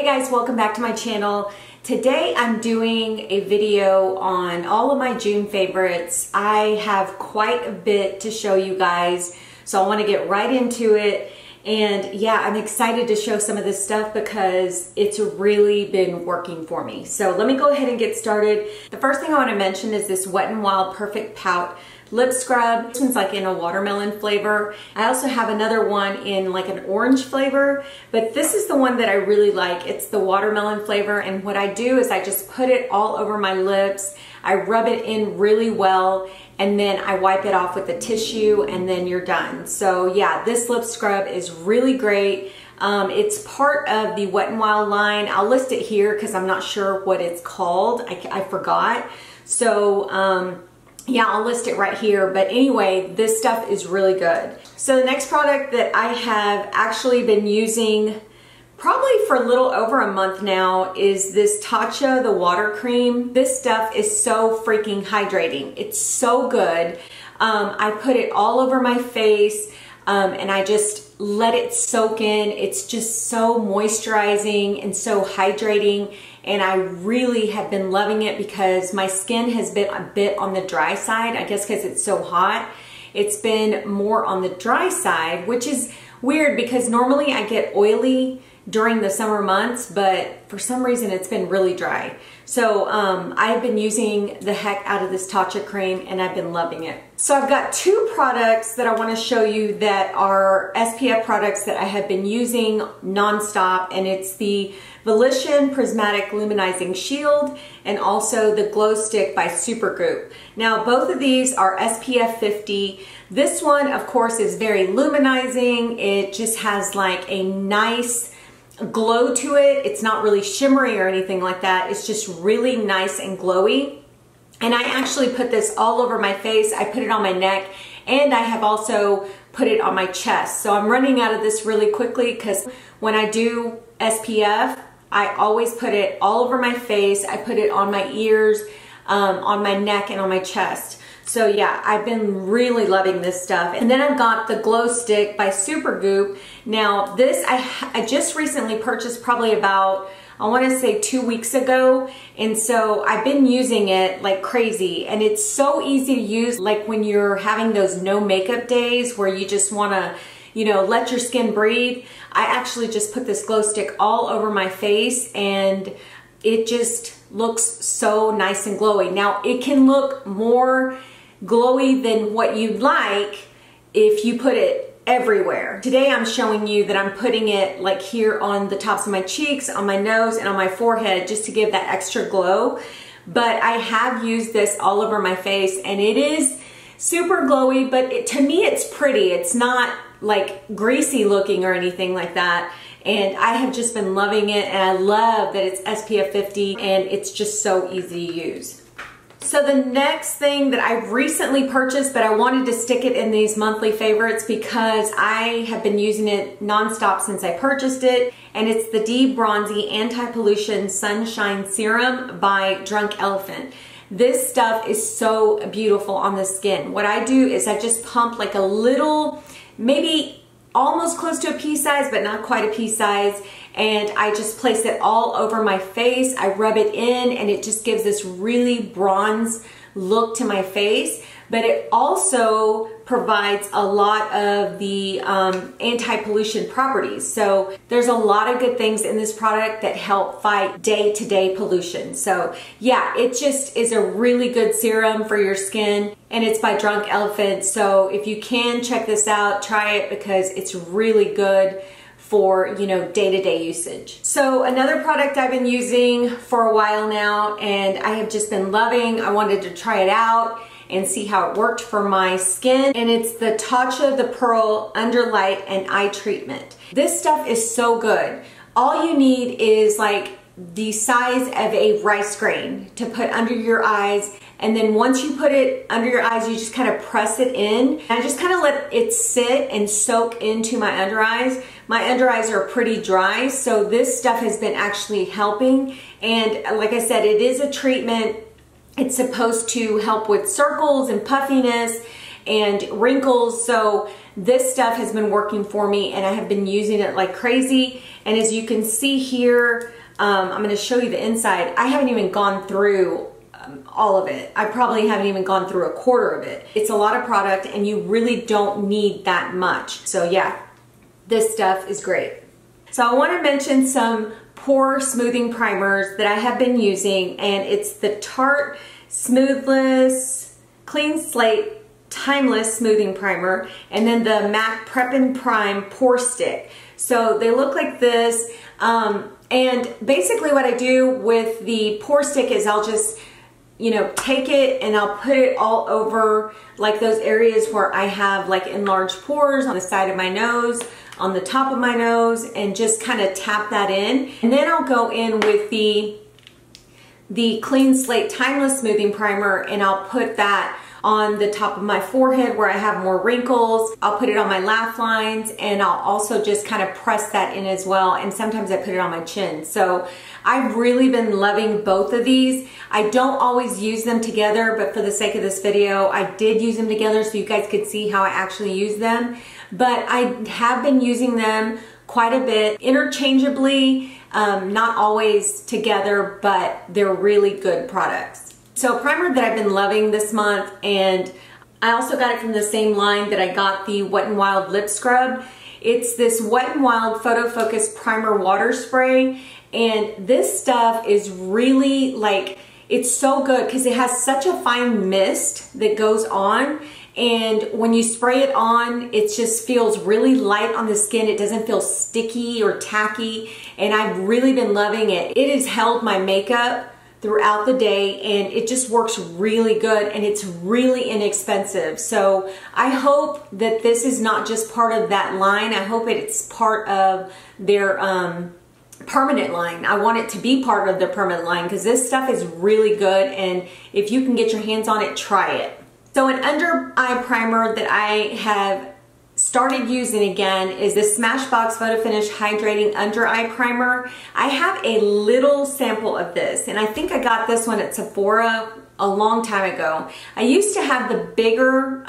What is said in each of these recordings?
Hey guys, welcome back to my channel. Today I'm doing a video on all of my June favorites. I have quite a bit to show you guys, so I want to get right into it. And yeah, I'm excited to show some of this stuff because it's really been working for me. So let me go ahead and get started. The first thing I want to mention is this Wet n Wild Perfect Pout lip scrub. This one's like in a watermelon flavor. I also have another one in like an orange flavor, but this is the one that I really like. It's the watermelon flavor, and what I do is I just put it all over my lips. I rub it in really well, and then I wipe it off with a tissue, and then you're done. So yeah, this lip scrub is really great. It's part of the Wet n Wild line. I'll list it here because I'm not sure what it's called. I forgot. So yeah, I'll list it right here. But anyway, this stuff is really good. So the next product that I have actually been using probably for a little over a month now is this Tatcha, the water cream. This stuff is so freaking hydrating. It's so good. I put it all over my face and I just let it soak in. It's just so moisturizing and so hydrating. And I really have been loving it because my skin has been a bit on the dry side. I guess because it's so hot. It's been more on the dry side, which is weird because normally I get oily during the summer months, but for some reason it's been really dry. So I've been using the heck out of this Tatcha cream and I've been loving it. So I've got two products that I want to show you that are SPF products that I have been using nonstop, and it's the Volition Prismatic Luminizing Shield and also the Glow Stick by SuperGoop. Now both of these are SPF 50. This one of course is very luminizing. It just has like a nice glow to it. It's not really shimmery or anything like that. It's just really nice and glowy. And I actually put this all over my face. I put it on my neck, and I have also put it on my chest. So I'm running out of this really quickly because when I do SPF, I always put it all over my face. I put it on my ears, on my neck, and on my chest. So yeah, I've been really loving this stuff. And then I've got the Glow Stick by SuperGoop. Now this I just recently purchased probably about, I want to say 2 weeks ago. And so I've been using it like crazy, and it's so easy to use, like when you're having those no makeup days where you just want to, you know, let your skin breathe. I actually just put this glow stick all over my face and it just looks so nice and glowy. Now it can look more glowy than what you'd like if you put it everywhere. Today I'm showing you that I'm putting it like here on the tops of my cheeks, on my nose, and on my forehead just to give that extra glow. But I have used this all over my face and it is super glowy, but to me it's pretty. It's not like greasy looking or anything like that. And I have just been loving it, and I love that it's SPF 50 and it's just so easy to use. So the next thing that I've recently purchased, but I wanted to stick it in these monthly favorites because I have been using it nonstop since I purchased it, and it's the De-Bronzy Anti-Pollution Sunshine Serum by Drunk Elephant. This stuff is so beautiful on the skin. What I do is I just pump like a little, maybe almost close to a pea size, but not quite a pea size. And I just place it all over my face. I rub it in and it just gives this really bronze look to my face. But it also provides a lot of the anti-pollution properties. So there's a lot of good things in this product that help fight day-to-day pollution. So yeah, it just is a really good serum for your skin, and it's by Drunk Elephant. So if you can check this out, try it because it's really good for, you know, day-to-day usage. So another product I've been using for a while now and I have just been loving, I wanted to try it out and see how it worked for my skin, and it's the Tatcha the Pearl Under Light and Eye Treatment. This stuff is so good. All you need is like the size of a rice grain to put under your eyes, and then once you put it under your eyes, you just kind of press it in. And I just kind of let it sit and soak into my under eyes. My under eyes are pretty dry, so this stuff has been actually helping. And like I said, it is a treatment. It's supposed to help with circles and puffiness and wrinkles. So this stuff has been working for me and I have been using it like crazy. And as you can see here, I'm going to show you the inside. I haven't even gone through all of it. I probably haven't even gone through a quarter of it. It's a lot of product and you really don't need that much. So yeah, this stuff is great. So I want to mention some pore smoothing primers that I have been using, and it's the Tarte Smoothless Clean Slate Timeless Smoothing Primer, and then the MAC Prep and Prime Pore Stick. So they look like this, and basically what I do with the Pore Stick is I'll just, you know, take it and I'll put it all over like those areas where I have like enlarged pores on the side of my nose, on the top of my nose, and just kind of tap that in. And then I'll go in with the Clean Slate Timeless Smoothing Primer and I'll put that on the top of my forehead where I have more wrinkles. I'll put it on my laugh lines, and I'll also just kind of press that in as well. And sometimes I put it on my chin. So I've really been loving both of these. I don't always use them together, but for the sake of this video, I did use them together so you guys could see how I actually use them. But I have been using them quite a bit interchangeably, not always together, but they're really good products. So a primer that I've been loving this month, and I also got it from the same line that I got the Wet n Wild Lip Scrub. It's this Wet n Wild Photo Focus Primer Water Spray, and this stuff is really like, it's so good because it has such a fine mist that goes on, and when you spray it on, it just feels really light on the skin. It doesn't feel sticky or tacky, and I've really been loving it. It has held my makeup throughout the day, and it just works really good, and it's really inexpensive. So I hope that this is not just part of that line. I hope it's part of their permanent line. I want it to be part of their permanent line because this stuff is really good, and if you can get your hands on it, try it. So an under eye primer that I have started using again is the Smashbox Photo Finish Hydrating Under Eye Primer. I have a little sample of this, and I think I got this one at Sephora a long time ago. I used to have the bigger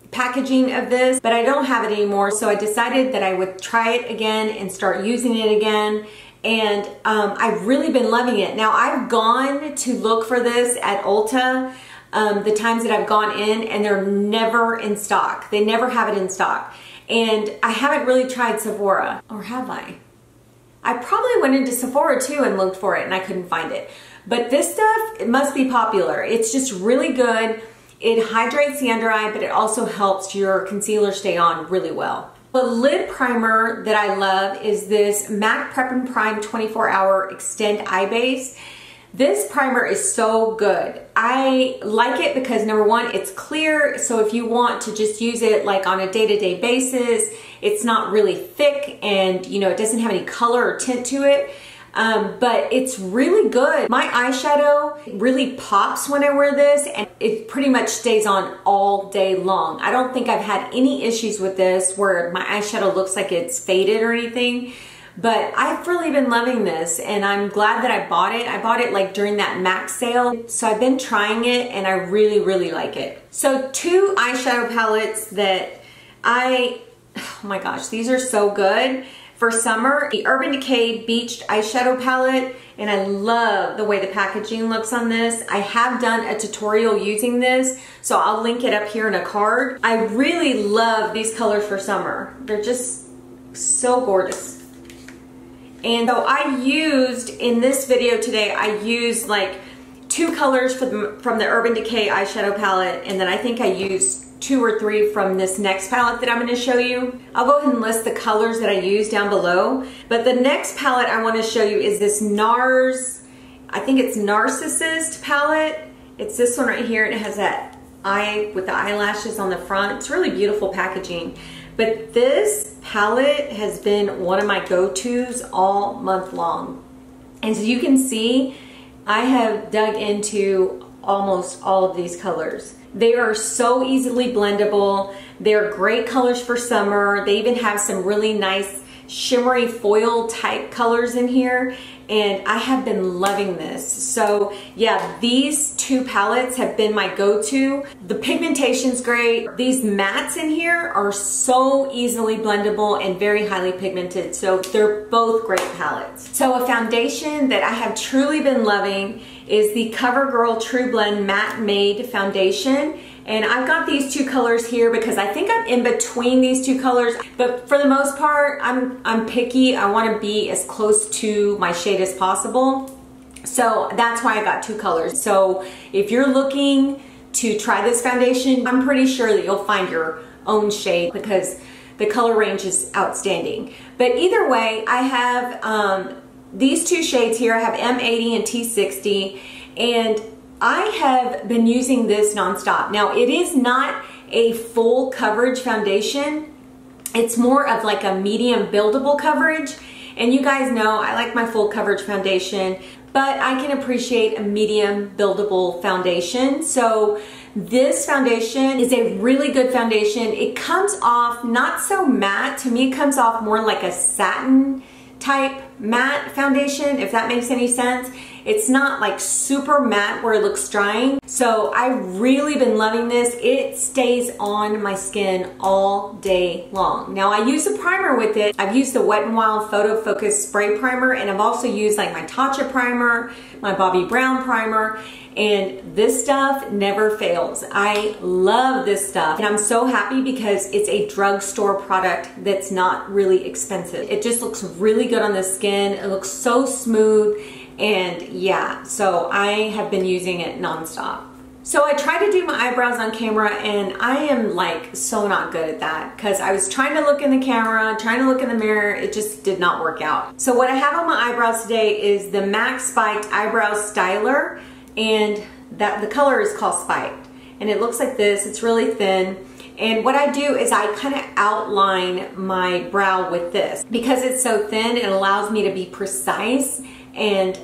packaging of this, but I don't have it anymore, so I decided that I would try it again and start using it again. And I've really been loving it. Now I've gone to look for this at Ulta the times that I've gone in, and they're never in stock. They never have it in stock. And I haven't really tried Sephora, or have I? I probably went into Sephora too and looked for it and I couldn't find it. But this stuff, it must be popular. It's just really good. It hydrates the under eye, but it also helps your concealer stay on really well. The lid primer that I love is this MAC Prep and Prime 24-Hour Extend Eye Base. This primer is so good. I like it because number one, it's clear. So if you want to just use it like on a day-to-day basis, it's not really thick, and you know, it doesn't have any color or tint to it. But it's really good. My eyeshadow really pops when I wear this, and it pretty much stays on all day long. I don't think I've had any issues with this where my eyeshadow looks like it's faded or anything. But I've really been loving this, and I'm glad that I bought it. I bought it like during that MAC sale. So I've been trying it, and I really, really like it. So two eyeshadow palettes that oh my gosh, these are so good for summer. The Urban Decay Beached Eyeshadow Palette, and I love the way the packaging looks on this. I have done a tutorial using this, so I'll link it up here in a card. I really love these colors for summer. They're just so gorgeous. And so I used, in this video today, I used like 2 colors from the Urban Decay eyeshadow palette, and then I think I used 2 or 3 from this next palette that I'm going to show you. I'll go ahead and list the colors that I used down below. But the next palette I want to show you is this Nars, I think it's Narcissist palette. It's this one right here, and it has that eye with the eyelashes on the front. It's really beautiful packaging. But this palette has been one of my go-tos all month long. And so you can see, I have dug into almost all of these colors. They are so easily blendable. They're great colors for summer. They even have some really nice shimmery foil type colors in here, and I have been loving this. So yeah, these two palettes have been my go-to. The pigmentation's great. These mattes in here are so easily blendable and very highly pigmented, so they're both great palettes. So a foundation that I have truly been loving is the CoverGirl True Blend Matte Made Foundation. And I've got these two colors here because I think I'm in between these two colors, but for the most part, I'm picky. I want to be as close to my shade as possible. So that's why I got two colors. So if you're looking to try this foundation, I'm pretty sure that you'll find your own shade because the color range is outstanding. But either way, I have these two shades here. I have M80 and T60, and I have been using this nonstop. Now, it is not a full coverage foundation. It's more of like a medium buildable coverage. And you guys know I like my full coverage foundation, but I can appreciate a medium buildable foundation. So this foundation is a really good foundation. It comes off not so matte. To me, it comes off more like a satin type matte foundation, if that makes any sense. It's not like super matte where it looks drying. So I've really been loving this. It stays on my skin all day long. Now I use a primer with it. I've used the Wet n Wild Photo Focus Spray Primer, and I've also used like my Tatcha primer, my Bobbi Brown primer, and this stuff never fails. I love this stuff, and I'm so happy because it's a drugstore product that's not really expensive. It just looks really good on the skin. It looks so smooth. And yeah, so I have been using it nonstop. So I tried to do my eyebrows on camera, and I am like so not good at that because I was trying to look in the camera, trying to look in the mirror. It just did not work out. So what I have on my eyebrows today is the MAC Spiked Eyebrow Styler, and the color is called Spiked. And it looks like this. It's really thin. And what I do is I kind of outline my brow with this. Because it's so thin, it allows me to be precise and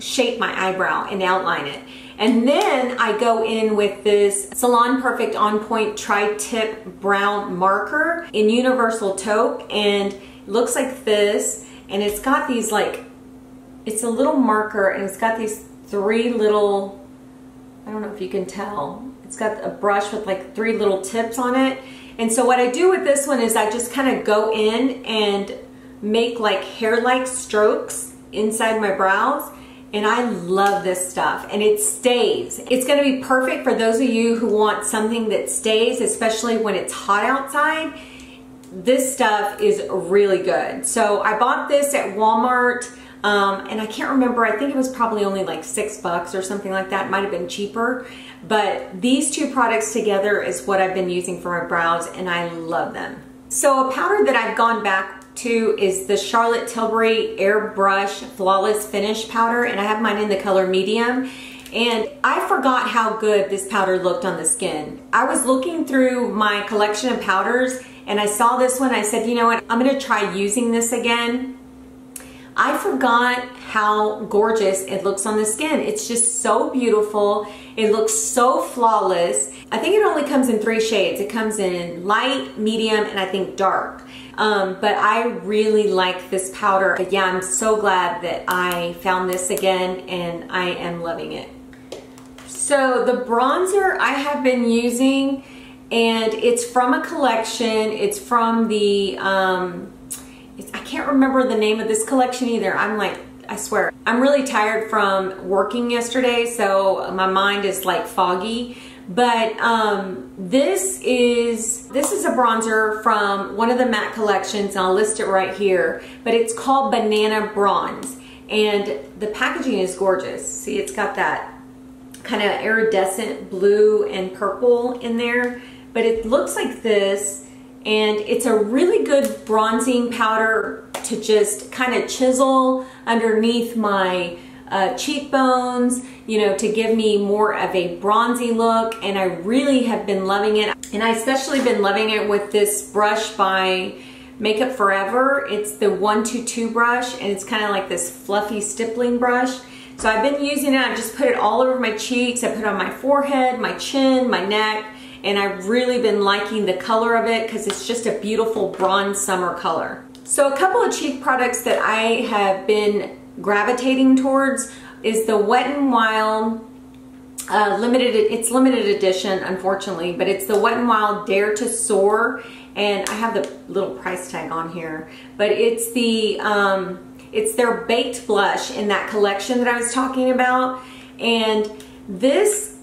shape my eyebrow and outline it. And then I go in with this Salon Perfect On Point Tri-Tip Brown Marker in Universal Taupe, and it looks like this, and it's got these like, it's a little marker, and it's got these three little, I don't know if you can tell, it's got a brush with like three little tips on it. And so what I do with this one is I just kind of go in and make like hair-like strokes inside my brows, and I love this stuff, and it stays. It's going to be perfect for those of you who want something that stays, especially when it's hot outside. This stuff is really good. So I bought this at Walmart, and I can't remember, I think it was probably only like $6 or something like that. It might have been cheaper, but these two products together is what I've been using for my brows, and I love them. So a powder that I've gone back to is the Charlotte Tilbury Airbrush Flawless Finish Powder, and I have mine in the color medium. And I forgot how good this powder looked on the skin. I was looking through my collection of powders, and I saw this one. I said, you know what, I'm gonna try using this again. I forgot how gorgeous it looks on the skin. It's just so beautiful. It looks so flawless. I think it only comes in 3 shades. It comes in light, medium, and I think dark. But I really like this powder. But yeah, I'm so glad that I found this again, and I am loving it. So the bronzer I have been using, and it's from a collection. It's from the, I can't remember the name of this collection either. I'm like, I swear. I'm really tired from working yesterday, so my mind is like foggy. But this is a bronzer from one of the matte collections, and I'll list it right here. But it's called Banana Bronze, and the packaging is gorgeous. See, it's got that kind of iridescent blue and purple in there, but it looks like this, and it's a really good bronzing powder to just kind of chisel underneath my cheekbones, you know, to give me more of a bronzy look, and I really have been loving it. And I especially been loving it with this brush by Makeup Forever. It's the 122 brush, and it's kind of like this fluffy stippling brush. So I've been using it. I just put it all over my cheeks. I put it on my forehead, my chin, my neck, and I've really been liking the color of it because it's just a beautiful bronze summer color. So a couple of cheek products that I have been gravitating towards is the Wet n Wild it's limited edition, unfortunately, but it's the Wet n Wild Dare to Soar, and I have the little price tag on here, but it's it's their baked blush in that collection that I was talking about. And this,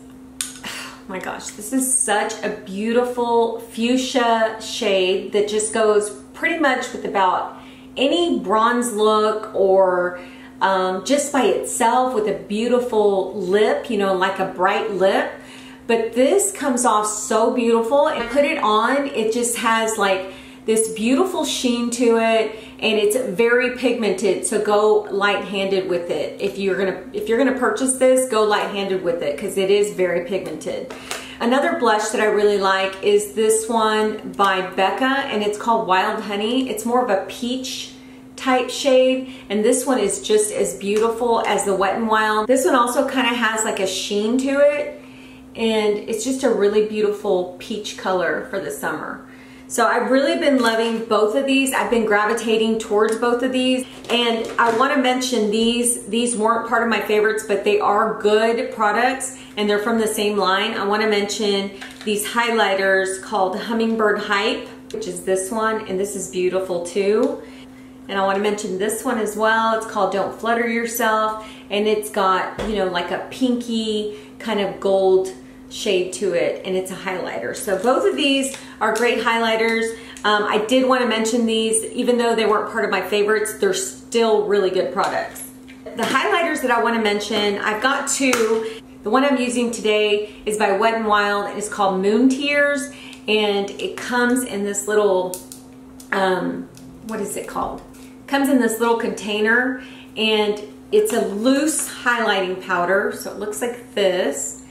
oh my gosh, this is such a beautiful fuchsia shade that just goes pretty much with about any bronze look, or just by itself with a beautiful lip, you know, like a bright lip. But this comes off so beautiful, and put it on, it just has like this beautiful sheen to it, and it's very pigmented, so go light-handed with it. If you're gonna purchase this, go light-handed with it, because it is very pigmented. Another blush that I really like is this one by Becca, and it's called Wild Honey. It's more of a peach type shade, and this one is just as beautiful as the Wet n Wild. This one also kind of has like a sheen to it, and it's just a really beautiful peach color for the summer. So I've really been loving both of these. I've been gravitating towards both of these, and I want to mention these weren't part of my favorites, but they are good products, and they're from the same line. I want to mention these highlighters called Hummingbird Hype, which is this one, and this is beautiful too. And I want to mention this one as well. It's called Don't Flutter Yourself, and it's got, you know, like a pinky kind of gold shade to it, and it's a highlighter. So both of these are great highlighters. I did want to mention these, even though they weren't part of my favorites, they're still really good products. The highlighters that I want to mention, I've got two. The one I'm using today is by Wet n Wild, and it's called Moon Tears, and it comes in this little, what is it called? It comes in this little container, and it's a loose highlighting powder, so it looks like this.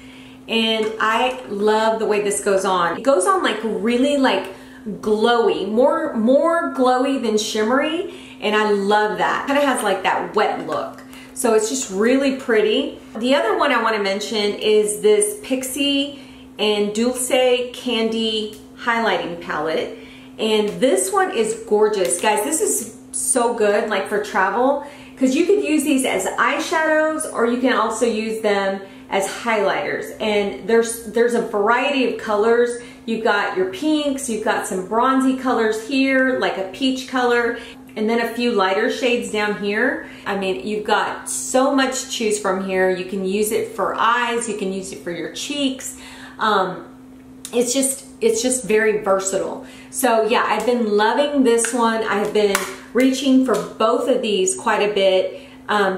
And I love the way this goes on. It goes on like really like glowy, more glowy than shimmery, and I love that. Kind of has like that wet look. So it's just really pretty. The other one I want to mention is this Pixie and Dulce Candy highlighting palette. And this one is gorgeous. Guys, this is so good like for travel, because you could use these as eyeshadows, or you can also use them as highlighters. And there's a variety of colors. You've got your pinks, you've got some bronzy colors here, like a peach color, and then a few lighter shades down here. I mean, you've got so much to choose from here. You can use it for eyes, you can use it for your cheeks. It's just very versatile. So yeah, I've been loving this one. I have been reaching for both of these quite a bit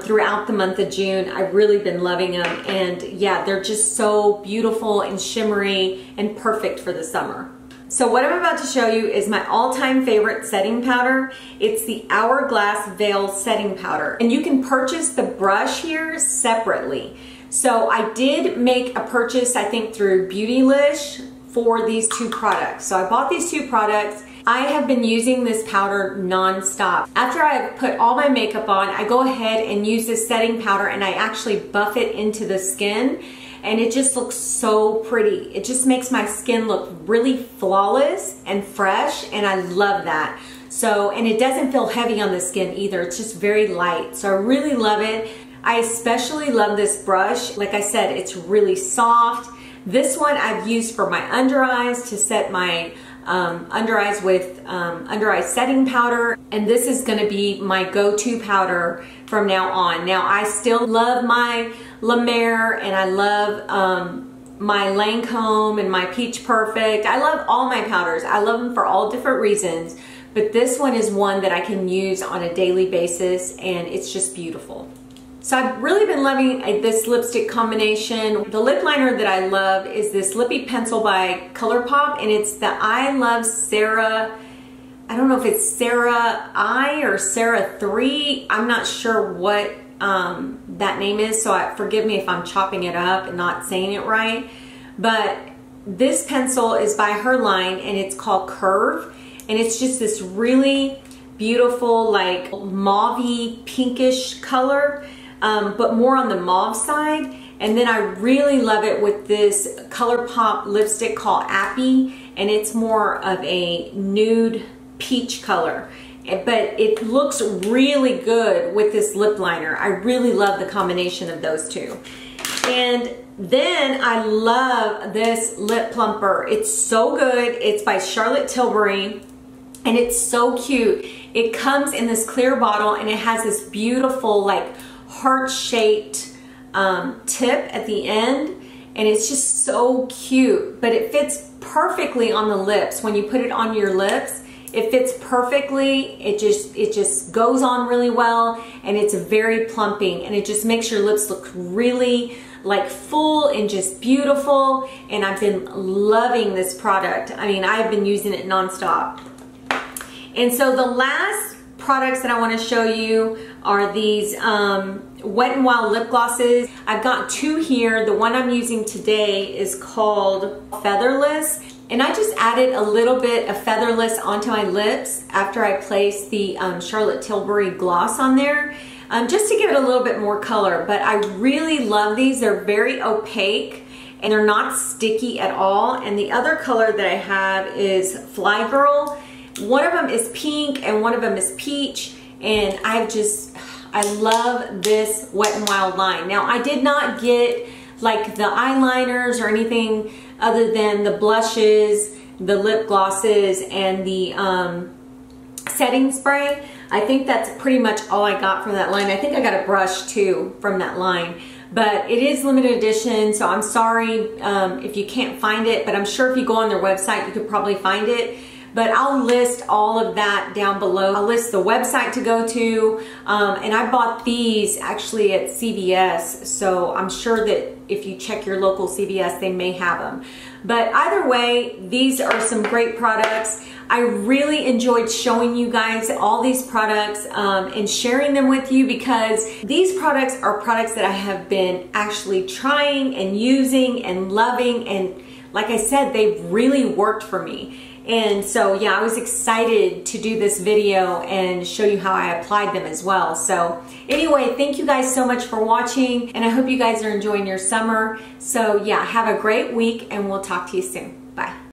throughout the month of June. I've really been loving them, and yeah, they're just so beautiful and shimmery and perfect for the summer. So what I'm about to show you is my all-time favorite setting powder. It's the Hourglass Veil Setting Powder, and you can purchase the brush here separately. So I did make a purchase, I think through Beautylish, for these two products. So I bought these two products. I have been using this powder non-stop. After I've put all my makeup on, I go ahead and use this setting powder, and I actually buff it into the skin, and it just looks so pretty. It just makes my skin look really flawless and fresh, and I love that. So, and it doesn't feel heavy on the skin either. It's just very light. So I really love it. I especially love this brush. Like I said, it's really soft. This one I've used for my under eyes to set my under eyes with under eye setting powder, and this is going to be my go-to powder from now on. Now I still love my La Mer, and I love my Lancome and my Peach Perfect. I love all my powders. I love them for all different reasons, but this one is one that I can use on a daily basis, and it's just beautiful. So I've really been loving this lipstick combination. The lip liner that I love is this Lippy Pencil by ColourPop, and it's the I Love Sarah, I don't know if it's Sarah I or Sarah 3. I'm not sure what that name is, so forgive me if I'm chopping it up and not saying it right. But this pencil is by her line, and it's called Curve, and it's just this really beautiful like mauve-y pinkish color. But more on the mauve side. And then I really love it with this ColourPop lipstick called Appy, and it's more of a nude peach color. But it looks really good with this lip liner. I really love the combination of those two. And then I love this lip plumper. It's so good. It's by Charlotte Tilbury and it's so cute. It comes in this clear bottle and it has this beautiful like heart-shaped tip at the end, and it's just so cute, but it fits perfectly on the lips. When you put it on your lips, it fits perfectly. It just goes on really well, and it's very plumping, and it just makes your lips look really like full and just beautiful. And I've been loving this product. I mean, I've been using it nonstop. And so the last products that I want to show you are these Wet n Wild lip glosses. I've got two here. The one I'm using today is called Featherless, and I just added a little bit of Featherless onto my lips after I placed the Charlotte Tilbury gloss on there, just to give it a little bit more color. But I really love these. They're very opaque and they're not sticky at all. And the other color that I have is Fly Girl. One of them is pink and one of them is peach, and I love this Wet n Wild line. Now, I did not get like the eyeliners or anything other than the blushes, the lip glosses, and the setting spray. I think that's pretty much all I got from that line. I think I got a brush too from that line. But it is limited edition, so I'm sorry if you can't find it, but I'm sure if you go on their website, you could probably find it. But I'll list all of that down below. I'll list the website to go to. And I bought these actually at CVS. So I'm sure that if you check your local CVS, they may have them. But either way, these are some great products. I really enjoyed showing you guys all these products and sharing them with you, because these products are products that I have been actually trying and using and loving. And like I said, they've really worked for me. And so, yeah, I was excited to do this video and show you how I applied them as well. So anyway, thank you guys so much for watching, and I hope you guys are enjoying your summer. So yeah, have a great week, and we'll talk to you soon. Bye.